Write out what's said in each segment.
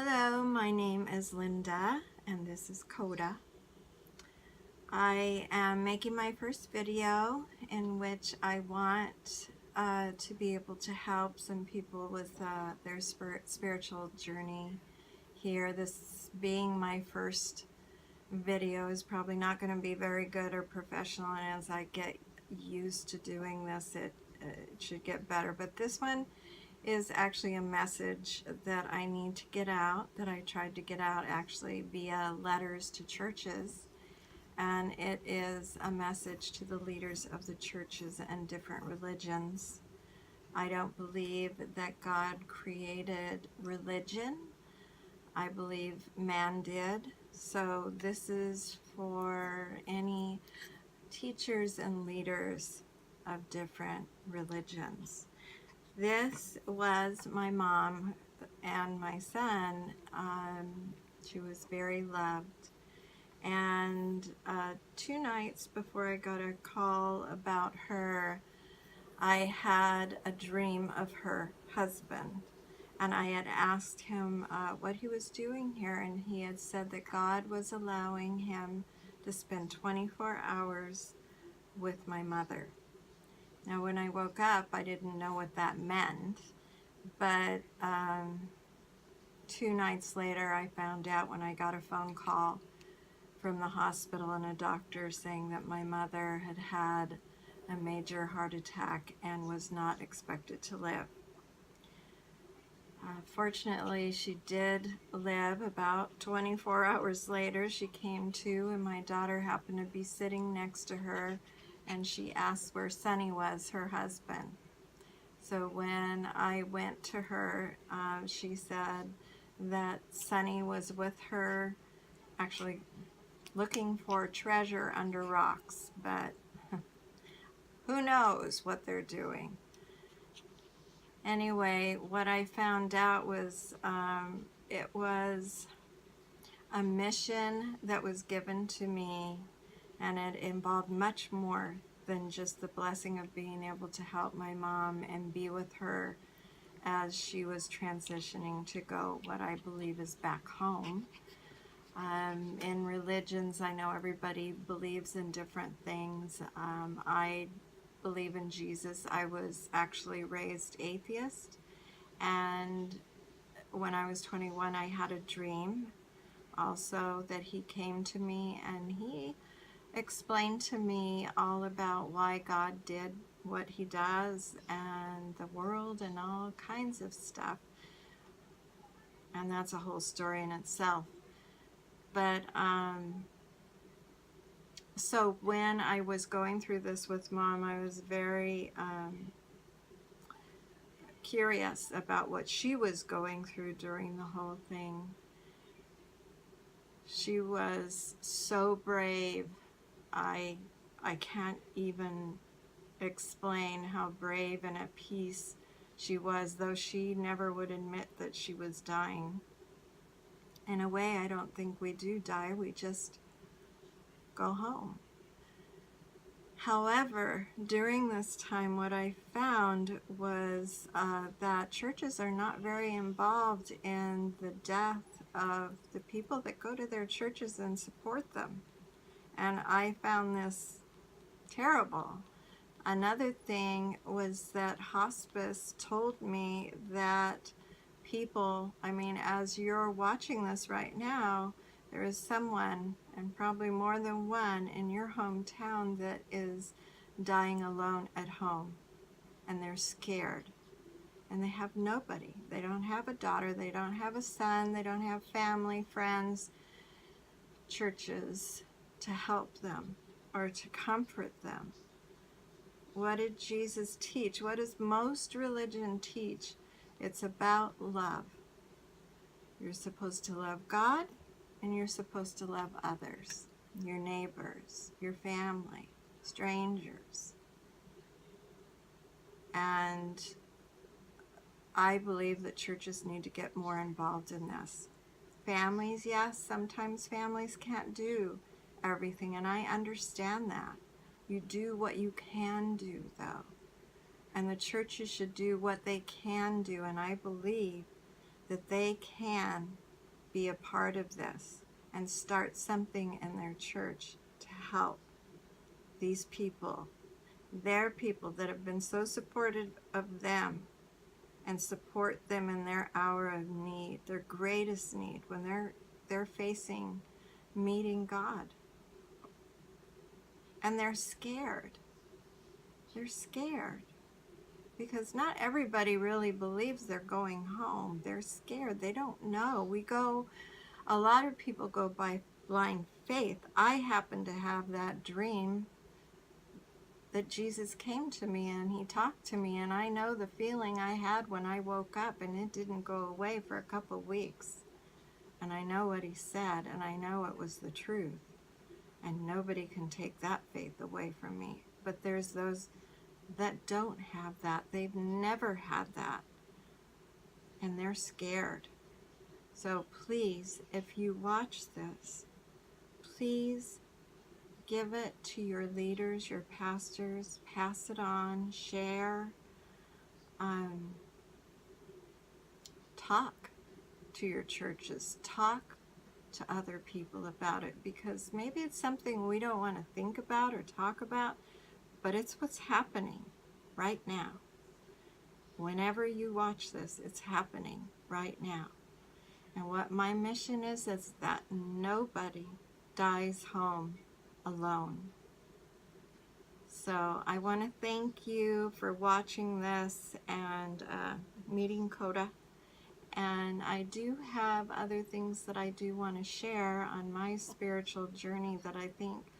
Hello, my name is Linda and this is Coda. I am making my first video in which I want to be able to help some people with their spiritual journey here. This being my first video is probably not going to be very good or professional, and as I get used to doing this it should get better. But this one is actually a message that I need to get out, that I tried to get out actually via letters to churches, and it is a message to the leaders of the churches and different religions. I don't believe that God created religion. I believe man did. So this is for any teachers and leaders of different religions. This was my mom and my son. She was very loved. And 2 nights before I got a call about her, I had a dream of her husband. And I had asked him what he was doing here, and he had said that God was allowing him to spend 24 hours with my mother. Now, when I woke up, I didn't know what that meant, but 2 nights later, I found out when I got a phone call from the hospital and a doctor saying that my mother had had a major heart attack and was not expected to live. Fortunately, she did live. About 24 hours later, she came to, and my daughter happened to be sitting next to her, and she asked where Sonny was, her husband. So when I went to her, she said that Sonny was with her, actually looking for treasure under rocks, but who knows what they're doing. Anyway, what I found out was it was a mission that was given to me, and it involved much more than just the blessing of being able to help my mom and be with her as she was transitioning to go what I believe is back home. In religions, I know everybody believes in different things. I believe in Jesus. I was actually raised atheist, and when I was 21, I had a dream also that he came to me, and he explained to me all about why God did what he does and the world and all kinds of stuff, and that's a whole story in itself. But so when I was going through this with Mom, I was very curious about what she was going through during the whole thing. She was so brave. I can't even explain how brave and at peace she was, though she never would admit that she was dying. In a way, I don't think we do die, we just go home. However, during this time, what I found was that churches are not very involved in the death of the people that go to their churches and support them. And I found this terrible. Another thing was that hospice told me that people, I mean, as you're watching this right now, there is someone, and probably more than one, in your hometown that is dying alone at home, and they're scared, and they have nobody. They don't have a daughter, they don't have a son, they don't have family, friends, churches to help them or to comfort them. What did Jesus teach? What does most religion teach? It's about love. You're supposed to love God, and you're supposed to love others, your neighbors, your family, strangers. And I believe that churches need to get more involved in this. Families, yes, sometimes families can't do everything, and I understand that. You do what you can do, though. And the churches should do what they can do, and I believe that they can be a part of this and start something in their church to help these people, their people that have been so supportive of them, and support them in their hour of need, their greatest need, when they're facing meeting God. And they're scared. They're scared because not everybody really believes they're going home. They're scared. They don't know. A lot of people go by blind faith. I happen to have that dream that Jesus came to me and he talked to me, and I know the feeling I had when I woke up, and it didn't go away for a couple weeks. And I know what he said, and I know it was the truth. And nobody can take that faith away from me. But there's those that don't have that. They've never had that. And they're scared. So please, if you watch this, please give it to your leaders, your pastors, pass it on, share, talk to your churches, talk to other people about it, because maybe it's something we don't want to think about or talk about, but it's what's happening right now. Whenever you watch this, it's happening right now. And what my mission is that nobody dies home alone. So I want to thank you for watching this and meeting Coda. And I do have other things that I do want to share on my spiritual journey that I think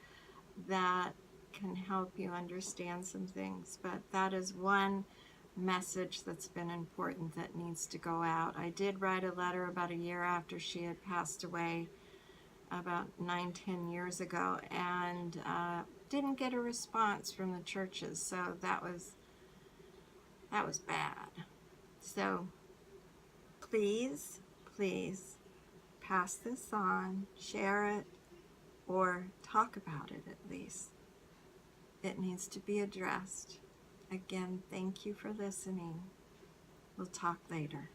that can help you understand some things. But that is one message that's been important that needs to go out. I did write a letter about a year after she had passed away, about 9-10 years ago, and didn't get a response from the churches, so that was bad. So please pass this on, share it, or talk about it at least. It needs to be addressed. Again, thank you for listening. We'll talk later.